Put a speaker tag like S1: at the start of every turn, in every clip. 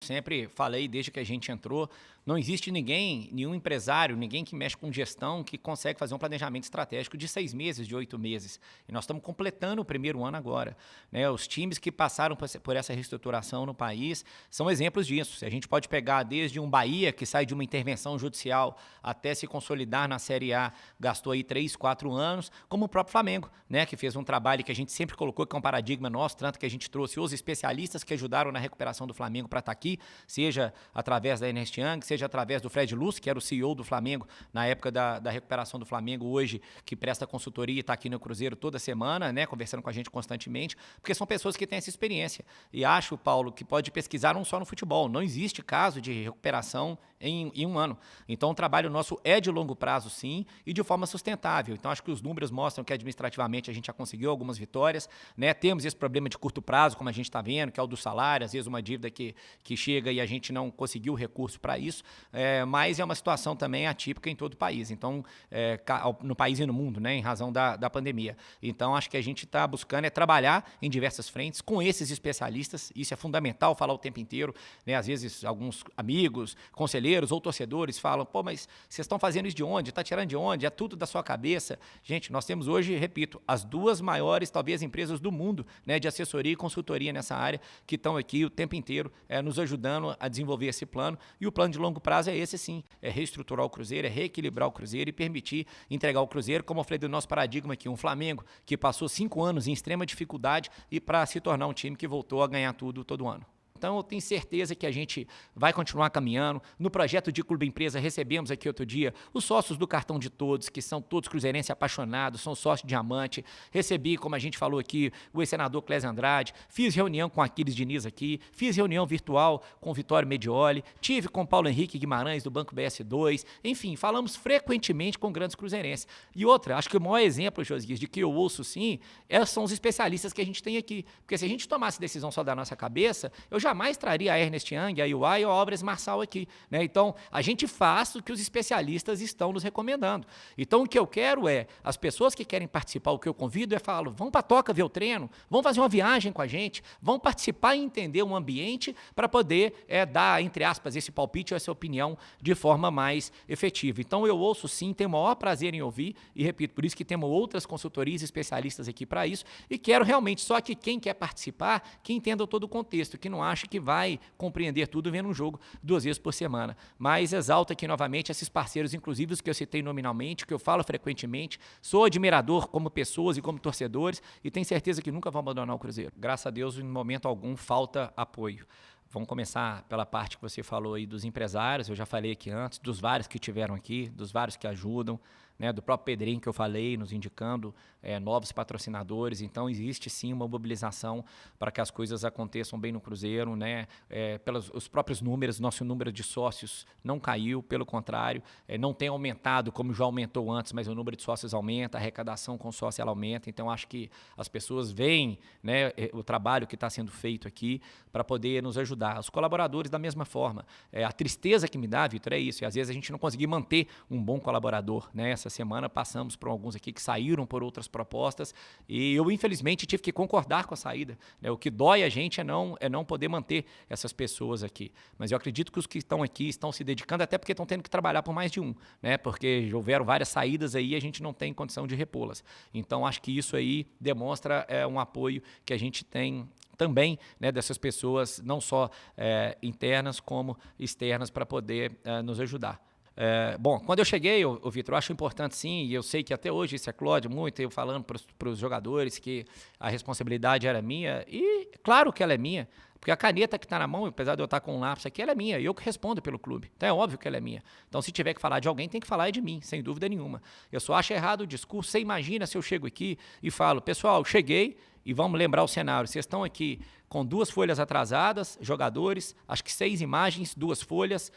S1: Sempre falei desde que a gente entrou, não existe ninguém, nenhum empresário, ninguém que mexe com gestão que consegue fazer um planejamento estratégico de 6 meses, de 8 meses. E nós estamos completando o primeiro ano agora. Né? Os times que passaram por essa reestruturação no país são exemplos disso. A gente pode pegar desde um Bahia, que sai de uma intervenção judicial até se consolidar na Série A, gastou aí 3, 4 anos, como o próprio Flamengo, né? Que fez um trabalho que a gente sempre colocou que é um paradigma nosso, tanto que a gente trouxe os especialistas que ajudaram na recuperação do Flamengo para estar aqui, seja através da Ernest Young, seja através do Fred Luz, que era o CEO do Flamengo na época da recuperação do Flamengo, hoje que presta consultoria e está aqui no Cruzeiro toda semana, né, conversando com a gente constantemente, porque são pessoas que têm essa experiência. E acho, Paulo, que pode pesquisar não só no futebol, não existe caso de recuperação em um ano. Então o trabalho nosso é de longo prazo, sim, e de forma sustentável. Então acho que os números mostram que administrativamente a gente já conseguiu algumas vitórias, né? Temos esse problema de curto prazo, como a gente está vendo, que é o do salário, às vezes uma dívida que chega e a gente não conseguiu recurso para isso, mas é uma situação também atípica em todo o país, então, no país e no mundo, né, em razão da pandemia. Então, acho que a gente está buscando trabalhar em diversas frentes com esses especialistas, isso é fundamental falar o tempo inteiro, né? Às vezes alguns amigos, conselheiros ou torcedores falam, pô, mas vocês estão fazendo isso de onde? Está tirando de onde? É tudo da sua cabeça. Gente, nós temos hoje, repito, as duas maiores, talvez, empresas do mundo, né, de assessoria e consultoria nessa área, que estão aqui o tempo inteiro nos ajudando a desenvolver esse plano, e o plano de longo prazo é esse sim, é reestruturar o Cruzeiro, é reequilibrar o Cruzeiro e permitir entregar o Cruzeiro, como eu falei do nosso paradigma aqui, um Flamengo que passou 5 anos em extrema dificuldade e para se tornar um time que voltou a ganhar tudo todo ano. Então, eu tenho certeza que a gente vai continuar caminhando. No projeto de Clube Empresa, recebemos aqui outro dia os sócios do Cartão de Todos, que são todos cruzeirenses apaixonados, são sócios diamante. Recebi, como a gente falou aqui, o ex-senador Clésio Andrade, fiz reunião com Aquiles Diniz aqui, fiz reunião virtual com o Vitório Medioli, tive com Paulo Henrique Guimarães, do Banco BS2, enfim, falamos frequentemente com grandes cruzeirenses. E outra, acho que o maior exemplo, Josias, de que eu ouço sim, são os especialistas que a gente tem aqui. Porque se a gente tomasse decisão só da nossa cabeça, eu jamais traria a Ernest Young, a UI ou a Obras Marçal aqui, né? Então, a gente faz o que os especialistas estão nos recomendando. Então, o que eu quero as pessoas que querem participar, o que eu convido falo, vão para a Toca ver o treino, vão fazer uma viagem com a gente, vão participar e entender o ambiente para poder dar, entre aspas, esse palpite ou essa opinião de forma mais efetiva. Então, eu ouço sim, tenho o maior prazer em ouvir e, repito, por isso que temos outras consultorias especialistas aqui para isso e quero realmente só que quem quer participar, que entenda todo o contexto, que não ache que vai compreender tudo vendo um jogo 2 vezes por semana. Mas exalto aqui novamente esses parceiros, inclusive os que eu citei nominalmente, que eu falo frequentemente, sou admirador como pessoas e como torcedores e tenho certeza que nunca vão abandonar o Cruzeiro. Graças a Deus, em momento algum, falta apoio. Vamos começar pela parte que você falou aí dos empresários, eu já falei aqui antes, dos vários que tiveram aqui, dos vários que ajudam, né, do próprio Pedrinho que eu falei, nos indicando novos patrocinadores. Então, existe sim uma mobilização para que as coisas aconteçam bem no Cruzeiro, né? Pelos os próprios números, nosso número de sócios não caiu, pelo contrário, não tem aumentado como já aumentou antes, mas o número de sócios aumenta, a arrecadação com sócio ela aumenta. Então, acho que as pessoas veem, né, o trabalho que está sendo feito aqui para poder nos ajudar. Os colaboradores, da mesma forma. A tristeza que me dá, Vitor, é isso. E às vezes a gente não conseguir manter um bom colaborador, né? Essa semana passamos por alguns aqui que saíram por outras propostas e eu, infelizmente, tive que concordar com a saída, né? O que dói a gente é não poder manter essas pessoas aqui. Mas eu acredito que os que estão aqui estão se dedicando, até porque estão tendo que trabalhar por mais de um, né? Porque houveram várias saídas aí e a gente não tem condição de repô-las. Então, acho que isso aí demonstra um apoio que a gente tem também, né, dessas pessoas, não só internas como externas, para poder nos ajudar. Bom, quando eu cheguei, Vitor, eu acho importante sim, e eu sei que até hoje isso eclode muito, eu falando para os jogadores que a responsabilidade era minha, e claro que ela é minha, porque a caneta que está na mão, apesar de eu estar com um lápis aqui, ela é minha, e eu que respondo pelo clube. Então é óbvio que ela é minha. Então se tiver que falar de alguém, tem que falar de mim, sem dúvida nenhuma. Eu só acho errado o discurso. Você imagina se eu chego aqui e falo, pessoal, cheguei, e vamos lembrar o cenário, vocês estão aqui com 2 folhas atrasadas, jogadores, acho que 6 imagens, 2 folhas,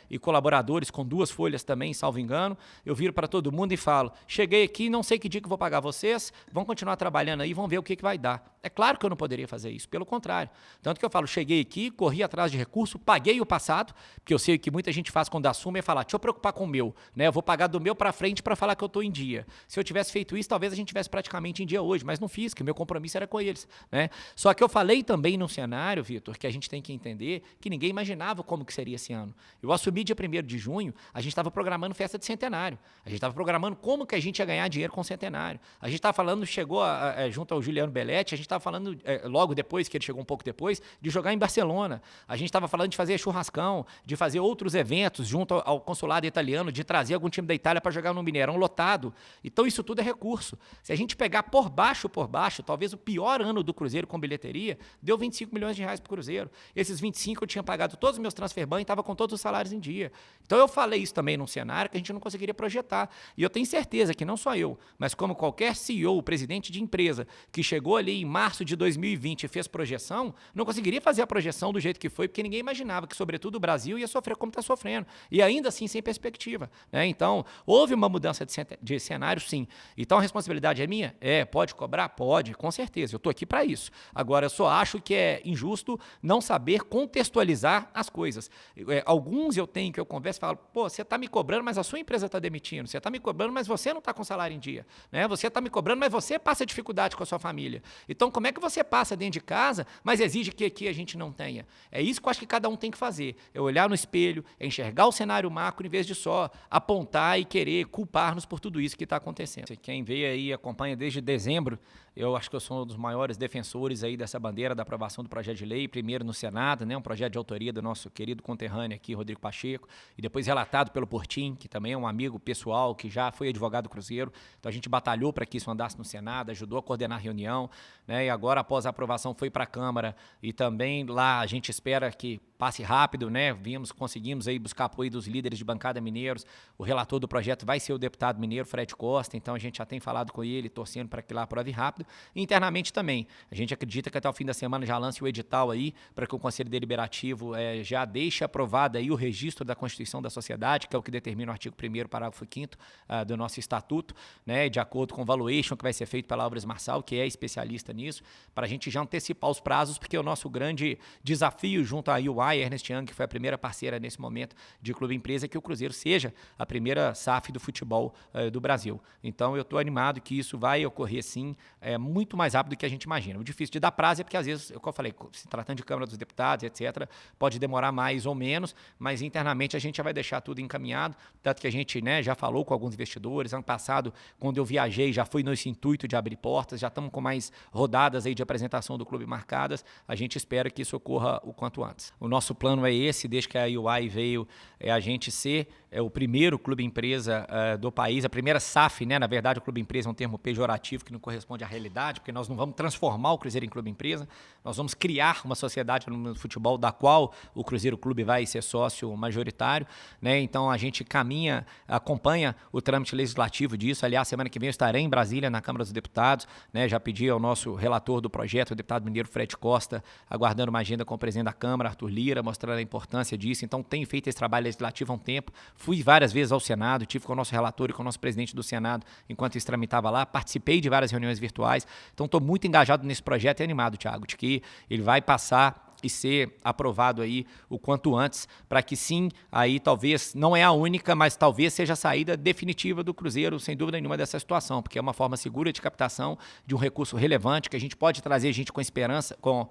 S1: e colaboradores com 2 folhas também, salvo engano. Eu viro para todo mundo e falo, cheguei aqui, não sei que dia que vou pagar vocês, vão continuar trabalhando aí, vão ver o que vai dar. É claro que eu não poderia fazer isso, pelo contrário. Tanto que eu falo, cheguei aqui, corri atrás de recurso, paguei o passado, porque eu sei que muita gente faz quando assume, é falar, deixa eu preocupar com o meu, né? Eu vou pagar do meu para frente para falar que eu estou em dia. Se eu tivesse feito isso, talvez a gente tivesse praticamente em dia hoje, mas não fiz, que o meu compromisso era com eles, né? Só que eu falei, falei também num cenário, Vitor, que a gente tem que entender que ninguém imaginava como que seria esse ano. Eu assumi dia 1º de junho, a gente estava programando festa de centenário. A gente estava programando como que a gente ia ganhar dinheiro com o centenário. A gente estava falando, chegou junto ao Juliano Belletti, a gente estava falando, logo depois, que ele chegou um pouco depois, de jogar em Barcelona. A gente estava falando de fazer churrascão, de fazer outros eventos junto ao consulado italiano, de trazer algum time da Itália para jogar no Mineirão lotado. Então isso tudo é recurso. Se a gente pegar por baixo, talvez o pior ano do Cruzeiro com bilheteria, deu 25 milhões de reais para o Cruzeiro. Esses 25 eu tinha pagado todos os meus transfer ban e estava com todos os salários em dia. Então eu falei isso também num cenário que a gente não conseguiria projetar. E eu tenho certeza que não só eu, mas como qualquer CEO, presidente de empresa, que chegou ali em março de 2020 e fez projeção, não conseguiria fazer a projeção do jeito que foi, porque ninguém imaginava que, sobretudo, o Brasil ia sofrer como está sofrendo. E ainda assim, sem perspectiva. Né? Então, houve uma mudança de cenário, sim. Então, a responsabilidade é minha? Pode cobrar? Pode, com certeza. Eu estou aqui para isso. Agora, eu só acho que é injusto não saber contextualizar as coisas. Alguns eu tenho que eu converso e falo, pô, você está me cobrando, mas a sua empresa está demitindo. Você está me cobrando, mas você não está com salário em dia. Né? Você está me cobrando, mas você passa dificuldade com a sua família. Então, como é que você passa dentro de casa, mas exige que aqui a gente não tenha? É isso que eu acho que cada um tem que fazer. É olhar no espelho, é enxergar o cenário macro, em vez de só apontar e querer culpar-nos por tudo isso que está acontecendo. Quem veio aí e acompanha desde dezembro, eu acho que eu sou um dos maiores defensores aí dessa bandeira da aprovação do projeto de lei, primeiro no Senado, né, um projeto de autoria do nosso querido conterrâneo aqui, Rodrigo Pacheco, e depois relatado pelo Portim, que também é um amigo pessoal, que já foi advogado do Cruzeiro. Então a gente batalhou para que isso andasse no Senado, ajudou a coordenar a reunião, né, e agora após a aprovação foi para a Câmara, e também lá a gente espera que passe rápido, né? Conseguimos aí buscar apoio dos líderes de bancada mineiros. O relator do projeto vai ser o deputado mineiro Fred Costa, então a gente já tem falado com ele, torcendo para que lá aprove rápido. E internamente também, a gente acredita que até o fim da semana já lance o edital aí, para que o Conselho Deliberativo já deixe aprovado aí o registro da Constituição da Sociedade, que é o que determina o artigo 1º, parágrafo 5º do nosso estatuto, né? De acordo com o valuation que vai ser feito pela Obras Marçal, que é especialista nisso, para a gente já antecipar os prazos, porque o nosso grande desafio junto à UI, Ernst Young, que foi a primeira parceira nesse momento de clube empresa, que o Cruzeiro seja a primeira SAF do futebol do Brasil. Então eu estou animado que isso vai ocorrer sim, muito mais rápido do que a gente imagina. O difícil de dar prazo é porque às vezes, como eu falei, se tratando de Câmara dos Deputados, etc., pode demorar mais ou menos, mas internamente a gente já vai deixar tudo encaminhado, tanto que a gente, né, já falou com alguns investidores. Ano passado, quando eu viajei, já foi nesse intuito de abrir portas, já estamos com mais rodadas aí de apresentação do clube marcadas. A gente espera que isso ocorra o quanto antes. O nosso plano é esse, desde que a UI veio, a gente ser o primeiro clube empresa do país, a primeira SAF, né? Na verdade, o clube empresa é um termo pejorativo que não corresponde à realidade, porque nós não vamos transformar o Cruzeiro em clube empresa, nós vamos criar uma sociedade no futebol da qual o Cruzeiro Clube vai ser sócio majoritário, né? Então a gente acompanha o trâmite legislativo disso. Aliás, semana que vem eu estarei em Brasília, na Câmara dos Deputados, né? Já pedi ao nosso relator do projeto, o deputado mineiro Fred Costa, aguardando uma agenda com o presidente da Câmara, Arthur Lira, mostrando a importância disso. Então tenho feito esse trabalho legislativo há um tempo. Fui várias vezes ao Senado, tive com o nosso relator e com o nosso presidente do Senado enquanto isso tramitava lá, participei de várias reuniões virtuais, então estou muito engajado nesse projeto e animado, Thiago, de que ele vai passar e ser aprovado aí o quanto antes, para que sim, aí talvez, não é a única, mas talvez seja a saída definitiva do Cruzeiro, sem dúvida nenhuma, dessa situação, porque é uma forma segura de captação de um recurso relevante, que a gente pode trazer gente com esperança, com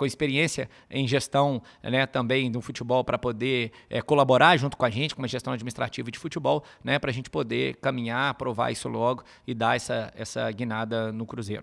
S1: experiência em gestão, né, também do futebol, para poder colaborar junto com a gente, com uma gestão administrativa de futebol, né, para a gente poder caminhar, aprovar isso logo e dar essa guinada no Cruzeiro.